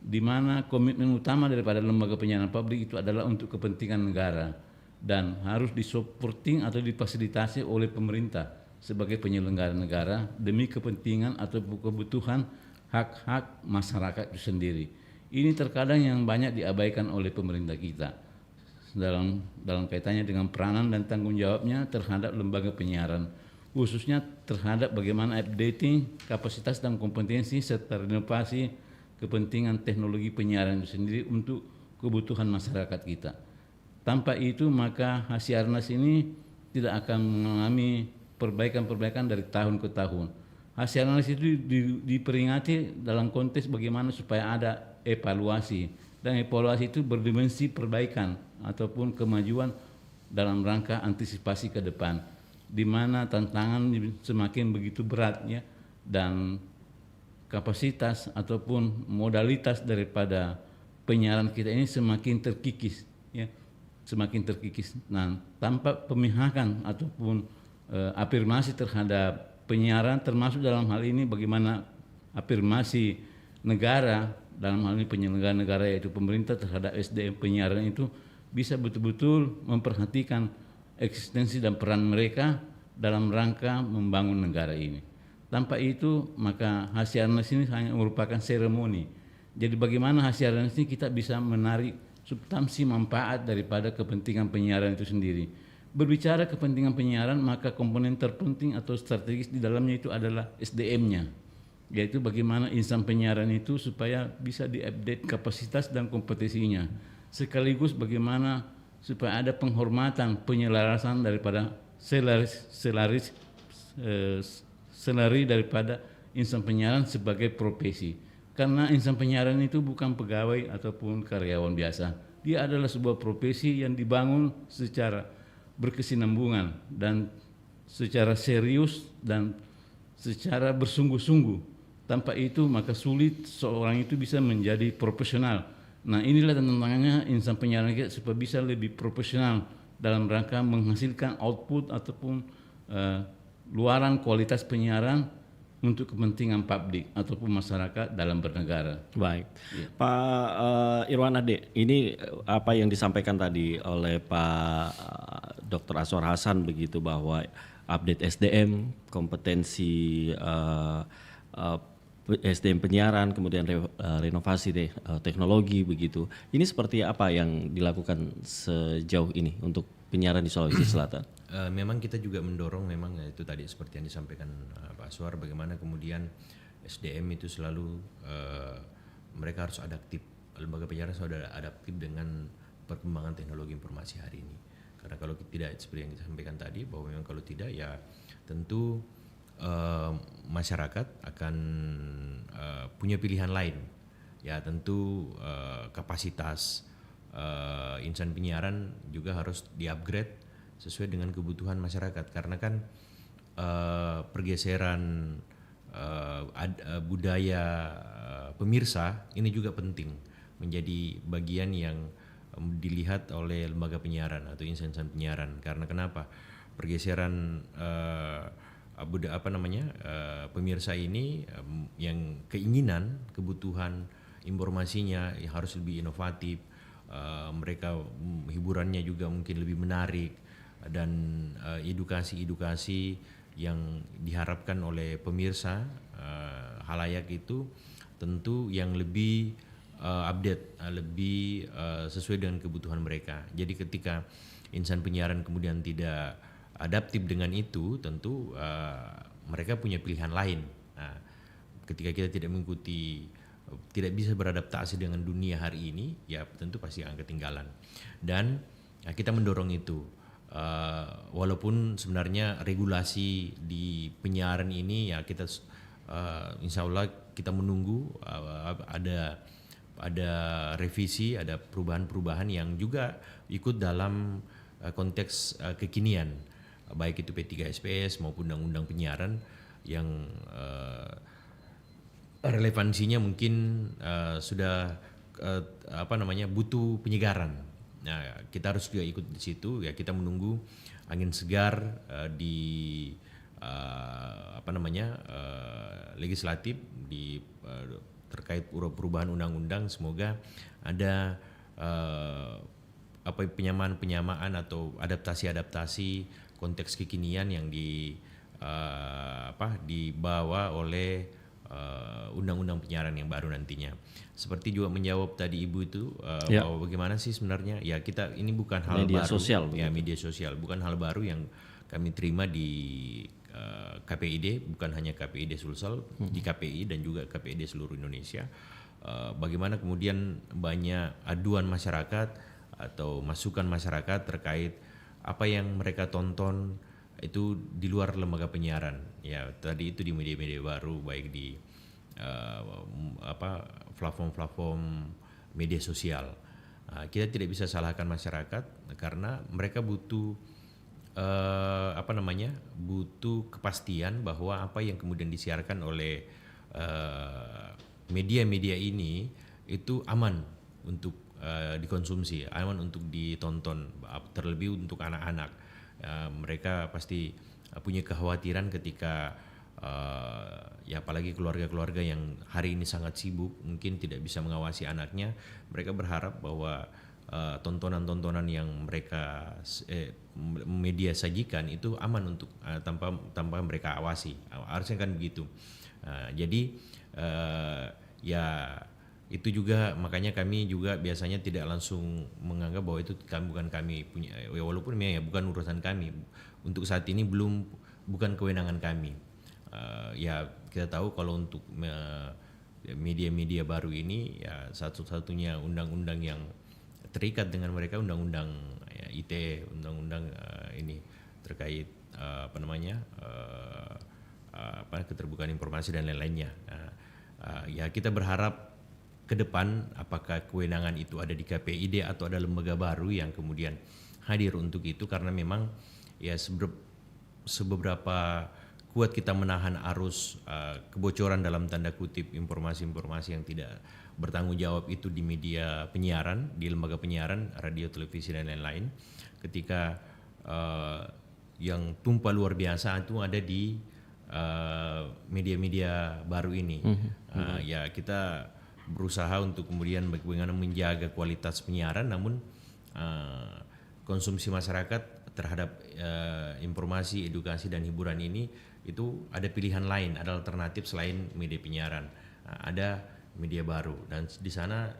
di mana komitmen utama daripada lembaga penyiaran publik itu adalah untuk kepentingan negara dan harus disupporting atau difasilitasi oleh pemerintah sebagai penyelenggara negara demi kepentingan atau kebutuhan hak-hak masyarakat itu sendiri. Ini terkadang yang banyak diabaikan oleh pemerintah kita dalam kaitannya dengan peranan dan tanggung jawabnya terhadap lembaga penyiaran, khususnya terhadap bagaimana updating kapasitas dan kompetensi serta renovasi kepentingan teknologi penyiaran itu sendiri untuk kebutuhan masyarakat kita. Tanpa itu maka Hasiarnas ini tidak akan mengalami perbaikan-perbaikan dari tahun ke tahun. Hasiarnas itu diperingati dalam konteks bagaimana supaya ada evaluasi, dan evaluasi itu berdimensi perbaikan ataupun kemajuan dalam rangka antisipasi ke depan, di mana tantangan semakin begitu berat ya, dan kapasitas ataupun modalitas daripada penyiaran kita ini semakin terkikis ya, semakin terkikis. Nah, tanpa pemihakan ataupun afirmasi terhadap penyiaran, termasuk dalam hal ini bagaimana afirmasi negara, dalam hal ini penyelenggara negara yaitu pemerintah terhadap SDM penyiaran itu bisa betul-betul memperhatikan eksistensi dan peran mereka dalam rangka membangun negara ini. Tanpa itu maka Hasiarnas ini hanya merupakan seremoni. Jadi bagaimana Hasiarnas ini kita bisa menarik substansi manfaat daripada kepentingan penyiaran itu sendiri. Berbicara kepentingan penyiaran, maka komponen terpenting atau strategis di dalamnya itu adalah SDM-nya, yaitu bagaimana insan penyiaran itu supaya bisa diupdate kapasitas dan kompetensinya, sekaligus bagaimana supaya ada penghormatan, penyelarasan daripada selari daripada insan penyiaran sebagai profesi. Karena insan penyiaran itu bukan pegawai ataupun karyawan biasa. Dia adalah sebuah profesi yang dibangun secara berkesinambungan dan secara serius dan secara bersungguh-sungguh. Tanpa itu maka sulit seorang itu bisa menjadi profesional. Nah, inilah tantangannya insan penyiaran kita supaya bisa lebih profesional dalam rangka menghasilkan output ataupun luaran kualitas penyiaran untuk kepentingan publik ataupun masyarakat dalam bernegara. Baik, ya. Pak Irwan Ade, ini apa yang disampaikan tadi oleh Pak Dr. Azwar Hasan begitu, bahwa update SDM, kompetensi SDM penyiaran, kemudian renovasi teknologi begitu. Ini seperti apa yang dilakukan sejauh ini untuk penyiaran di Sulawesi Selatan? Memang kita juga mendorong, memang itu tadi seperti yang disampaikan Pak Aswar, bagaimana kemudian SDM itu selalu mereka harus adaptif, lembaga penyiaran harus adaptif dengan perkembangan teknologi informasi hari ini. Karena kalau tidak seperti yang disampaikan tadi, bahwa memang kalau tidak ya tentu masyarakat akan punya pilihan lain. Ya tentu kapasitas insan penyiaran juga harus di-upgrade sesuai dengan kebutuhan masyarakat, karena kan pergeseran budaya pemirsa ini juga penting menjadi bagian yang dilihat oleh lembaga penyiaran atau insan-insan penyiaran. Karena kenapa? Pergeseran pemirsa ini yang keinginan, kebutuhan informasinya harus lebih inovatif, mereka hiburannya juga mungkin lebih menarik, dan edukasi yang diharapkan oleh pemirsa halayak itu tentu yang lebih update, lebih sesuai dengan kebutuhan mereka. Jadi ketika insan penyiaran kemudian tidak adaptif dengan itu, tentu mereka punya pilihan lain. Nah, ketika kita tidak mengikuti, tidak bisa beradaptasi dengan dunia hari ini, ya tentu pasti akan ketinggalan. Dan kita mendorong itu. walaupun sebenarnya regulasi di penyiaran ini ya kita insya Allah kita menunggu ada revisi, ada perubahan-perubahan yang juga ikut dalam konteks kekinian, baik itu P3SPS maupun undang-undang penyiaran yang relevansinya mungkin sudah butuh penyegaran. Nah, kita harus juga ikut di situ ya, kita menunggu angin segar di legislatif di terkait perubahan undang-undang. Semoga ada penyamaan atau adaptasi konteks kekinian yang dibawa oleh undang-undang penyiaran yang baru nantinya. Seperti juga menjawab tadi Ibu itu bahwa bagaimana sih sebenarnya ya, kita ini bukan hal media baru sosial, ya, media sosial bukan hal baru yang kami terima di KPID, bukan hanya KPID Sulsel, di KPI dan juga KPID seluruh Indonesia. Bagaimana kemudian banyak aduan masyarakat atau masukan masyarakat terkait apa yang mereka tonton itu di luar lembaga penyiaran. Ya, tadi itu di media-media baru, baik di platform-platform media sosial. Kita tidak bisa salahkan masyarakat karena mereka butuh butuh kepastian bahwa apa yang kemudian disiarkan oleh media-media ini itu aman untuk dikonsumsi, aman untuk ditonton, terlebih untuk anak-anak. Mereka pasti punya kekhawatiran ketika ya apalagi keluarga-keluarga yang hari ini sangat sibuk, mungkin tidak bisa mengawasi anaknya. Mereka berharap bahwa tontonan-tontonan yang mereka media sajikan itu aman untuk tanpa mereka awasi. Harusnya kan begitu. Jadi ya itu juga makanya kami juga biasanya tidak langsung menganggap bahwa itu bukan kami punya, walaupun ya bukan urusan kami. Untuk saat ini bukan kewenangan kami. Ya kita tahu kalau untuk media-media baru ini ya satu-satunya undang-undang yang terikat dengan mereka undang-undang ITE, undang-undang ini terkait keterbukaan informasi dan lain-lainnya. Ya kita berharap ke depan apakah kewenangan itu ada di KPID atau ada lembaga baru yang kemudian hadir untuk itu, karena memang ya seberapa kuat kita menahan arus kebocoran dalam tanda kutip informasi-informasi yang tidak bertanggung jawab itu di media penyiaran, di lembaga penyiaran, radio, televisi dan lain-lain. Ketika yang tumpah luar biasa itu ada di media-media baru ini. Ya kita berusaha untuk kemudian bagaimana menjaga kualitas penyiaran, namun konsumsi masyarakat terhadap informasi, edukasi dan hiburan ini itu ada pilihan lain, ada alternatif selain media penyiaran. Ada media baru dan di sana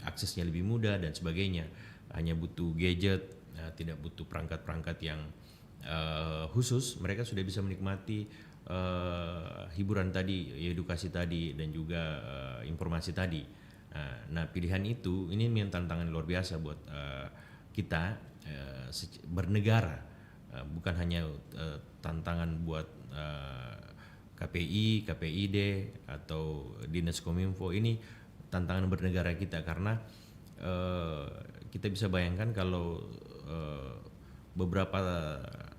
aksesnya lebih mudah dan sebagainya. Hanya butuh gadget, tidak butuh perangkat-perangkat yang khusus. Mereka sudah bisa menikmati hiburan tadi, edukasi tadi dan juga informasi tadi. Nah pilihan itu ini tantangan luar biasa buat kita bernegara, bukan hanya tantangan buat KPI, KPID atau Dinas Kominfo. Ini tantangan bernegara kita karena kita bisa bayangkan kalau beberapa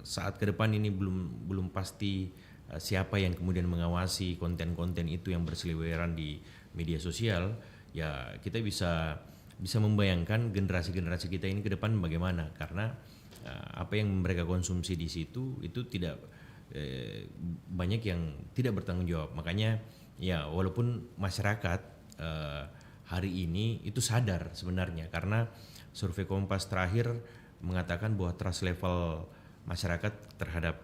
saat ke depan ini belum pasti siapa yang kemudian mengawasi konten-konten itu yang berseliweran di media sosial. Ya kita bisa membayangkan generasi-generasi kita ini ke depan bagaimana, karena apa yang mereka konsumsi di situ itu tidak banyak yang tidak bertanggung jawab. Makanya ya walaupun masyarakat hari ini itu sadar sebenarnya, karena survei Kompas terakhir mengatakan bahwa trust level masyarakat terhadap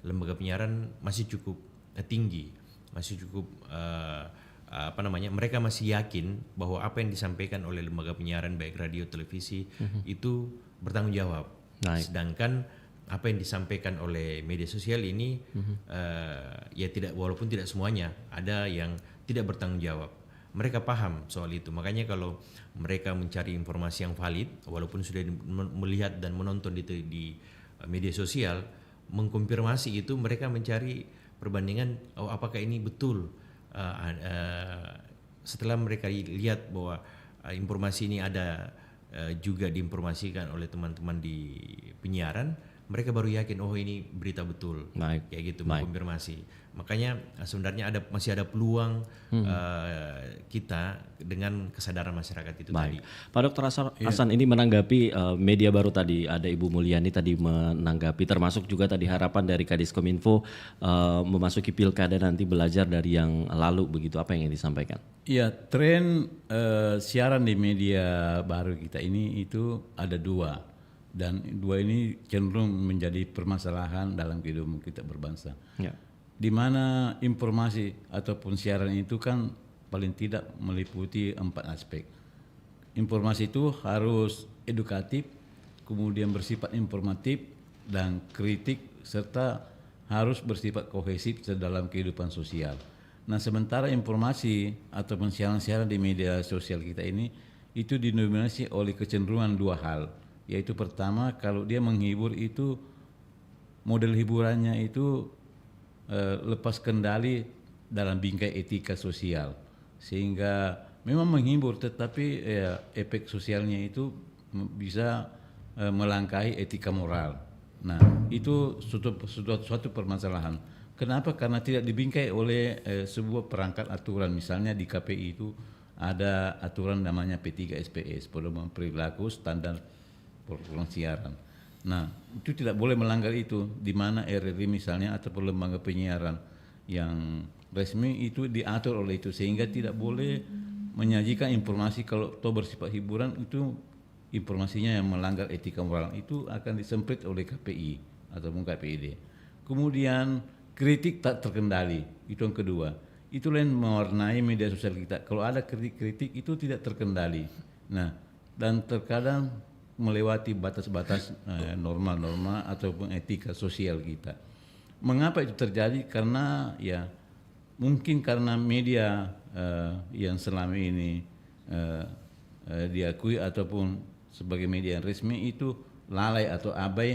lembaga penyiaran masih cukup tinggi, masih cukup mereka masih yakin bahwa apa yang disampaikan oleh lembaga penyiaran baik radio, televisi itu bertanggung jawab. Sedangkan apa yang disampaikan oleh media sosial ini ya tidak, walaupun tidak semuanya, ada yang tidak bertanggung jawab. mereka paham soal itu. Makanya kalau mereka mencari informasi yang valid, walaupun sudah melihat dan menonton di media sosial, mengkonfirmasi itu mereka mencari perbandingan, oh apakah ini betul. Setelah mereka lihat bahwa informasi ini ada juga diinformasikan oleh teman-teman di penyiaran, mereka baru yakin oh ini berita betul. Baik. Kayak gitu, mengkonfirmasi. Makanya sebenarnya masih ada peluang kita dengan kesadaran masyarakat itu tadi. Pak Dr. Hasan ini menanggapi media baru tadi, ada Ibu Mulyani tadi menanggapi, termasuk juga tadi harapan dari Kadis Kominfo memasuki pilkada nanti belajar dari yang lalu, begitu, apa yang ingin disampaikan? Iya, tren siaran di media baru kita ini itu ada dua, dan dua ini cenderung menjadi permasalahan dalam kehidupan kita berbangsa. Ya. Di mana informasi ataupun siaran itu kan paling tidak meliputi 4 aspek. Informasi itu harus edukatif, kemudian bersifat informatif dan kritik, serta harus bersifat kohesif dalam kehidupan sosial. Nah, sementara informasi ataupun siaran-siaran di media sosial kita ini itu didominasi oleh kecenderungan dua hal, yaitu pertama, kalau dia menghibur itu model hiburannya itu lepas kendali dalam bingkai etika sosial, sehingga memang menghibur tetapi efek sosialnya itu bisa melangkahi etika moral. Nah, itu suatu permasalahan. Kenapa? Karena tidak dibingkai oleh sebuah perangkat aturan. Misalnya di KPI itu ada aturan namanya P3SPS, Pedoman Perilaku Standar Peraturan Siaran. Nah, itu tidak boleh melanggar itu, di mana RRI misalnya atau lembaga penyiaran yang resmi itu diatur oleh itu, sehingga tidak boleh menyajikan informasi kalau toh bersifat hiburan itu informasinya yang melanggar etika moral, itu akan disemprit oleh KPI ataupun KPID. Kemudian kritik tak terkendali, itu yang kedua. Itulah yang mewarnai media sosial kita. Kalau ada kritik itu tidak terkendali. Nah, dan terkadang melewati batas-batas norma-norma ataupun etika sosial kita. Mengapa itu terjadi? Karena ya mungkin karena media yang selama ini diakui ataupun sebagai media yang resmi itu lalai atau abai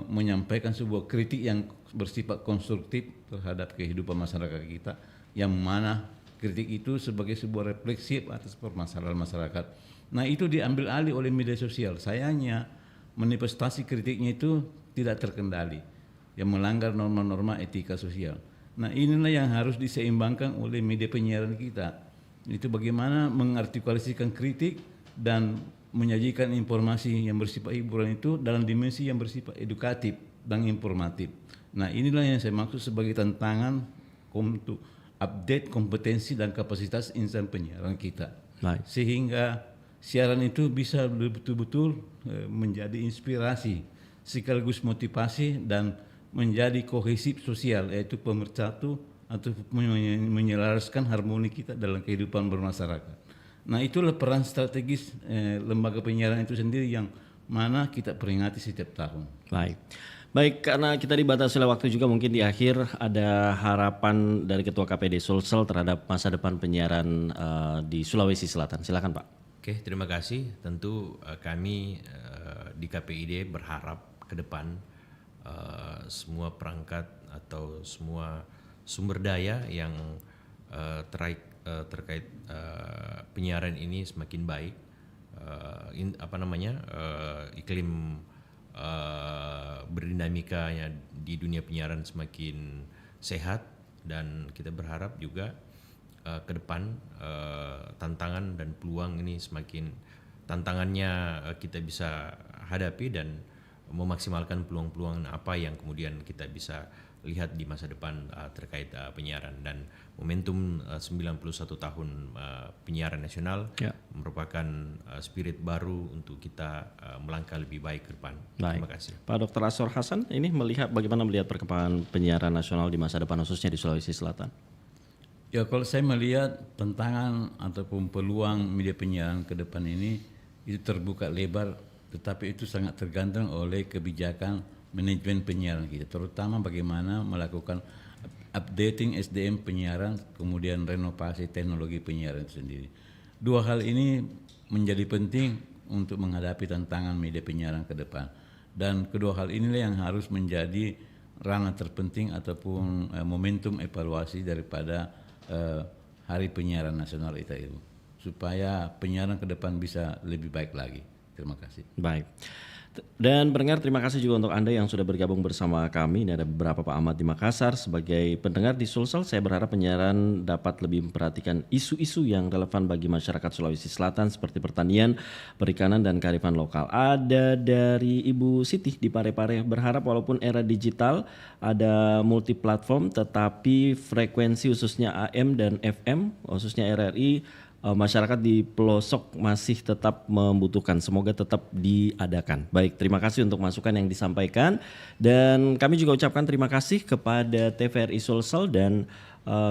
menyampaikan sebuah kritik yang bersifat konstruktif terhadap kehidupan masyarakat kita, yang mana kritik itu sebagai sebuah refleksi atas permasalahan masyarakat. Nah, itu diambil alih oleh media sosial. Sayangnya manifestasi kritiknya itu tidak terkendali, yang melanggar norma-norma etika sosial. Nah, inilah yang harus diseimbangkan oleh media penyiaran kita. Itu bagaimana mengartikulasikan kritik dan menyajikan informasi yang bersifat hiburan itu dalam dimensi yang bersifat edukatif dan informatif. Nah, inilah yang saya maksud sebagai tantangan untuk update kompetensi dan kapasitas insan penyiaran kita. Baik. Sehingga siaran itu bisa betul-betul menjadi inspirasi sekaligus motivasi dan menjadi kohesif sosial, yaitu pemersatu atau menyelaraskan harmoni kita dalam kehidupan bermasyarakat. Nah, itulah peran strategis lembaga penyiaran itu sendiri yang mana kita peringati setiap tahun. Baik, karena kita dibatasi oleh waktu juga, mungkin di akhir ada harapan dari Ketua KPD Sulsel terhadap masa depan penyiaran di Sulawesi Selatan. Silakan, Pak. Oke, terima kasih. Tentu kami di KPID berharap ke depan semua perangkat atau semua sumber daya yang terkait penyiaran ini semakin baik. Iklim berdinamikanya di dunia penyiaran semakin sehat, dan kita berharap juga ke depan tantangan dan peluang ini semakin tantangannya kita bisa hadapi dan memaksimalkan peluang-peluang apa yang kemudian kita bisa lihat di masa depan terkait penyiaran. Dan momentum 91 tahun penyiaran nasional merupakan spirit baru untuk kita melangkah lebih baik ke depan. Terima kasih. Pak Dr. Asor Hasan, ini bagaimana melihat perkembangan penyiaran nasional di masa depan khususnya di Sulawesi Selatan? Ya, kalau saya melihat tantangan ataupun peluang media penyiaran ke depan ini itu terbuka lebar, tetapi itu sangat tergantung oleh kebijakan manajemen penyiaran kita, terutama bagaimana melakukan updating SDM penyiaran, kemudian renovasi teknologi penyiaran itu sendiri. Dua hal ini menjadi penting untuk menghadapi tantangan media penyiaran ke depan. Dan kedua hal inilah yang harus menjadi ranah terpenting ataupun momentum evaluasi daripada Hari Penyiaran Nasional itu, supaya penyiaran ke depan bisa lebih baik lagi. Terima kasih. Baik. Dan pendengar, terima kasih juga untuk Anda yang sudah bergabung bersama kami. Ini ada beberapa Pak Ahmad di Makassar. Sebagai pendengar di Sulsel, saya berharap penyiaran dapat lebih memperhatikan isu-isu yang relevan bagi masyarakat Sulawesi Selatan seperti pertanian, perikanan, dan kearifan lokal. Ada dari Ibu Siti di Parepare, berharap walaupun era digital ada multi platform, tetapi frekuensi khususnya AM dan FM, khususnya RRI, masyarakat di pelosok masih tetap membutuhkan. Semoga tetap diadakan. Baik, terima kasih untuk masukan yang disampaikan. Dan kami juga ucapkan terima kasih kepada TVRI Sulsel dan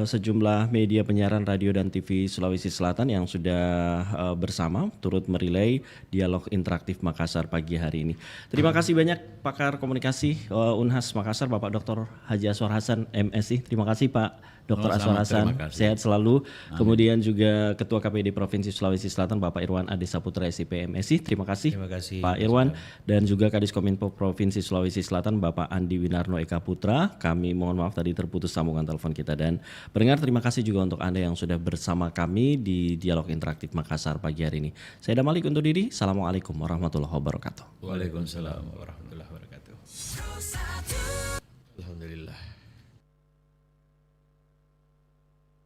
sejumlah media penyiaran radio dan TV Sulawesi Selatan yang sudah bersama turut merilai dialog interaktif Makassar pagi hari ini. Terima kasih banyak pakar komunikasi Unhas Makassar, Bapak Dr. Haji Aswar Hasan MSI. Terima kasih Pak Dr. Aswar Hasan, sehat selalu. Amin. Kemudian juga Ketua KPD Provinsi Sulawesi Selatan Bapak Irwan Ade Saputra SIP MSI. Terima kasih Pak Irwan. Dan juga Kadis Kominfo Provinsi Sulawesi Selatan Bapak Andi Winarno Eka Putra. Kami mohon maaf tadi terputus sambungan telepon kita. Dan pendengar, terima kasih juga untuk Anda yang sudah bersama kami di Dialog Interaktif Makassar pagi hari ini. Saya Damalik undur diri. Assalamualaikum warahmatullahi wabarakatuh. Waalaikumsalam warahmatullahi wabarakatuh. Alhamdulillah.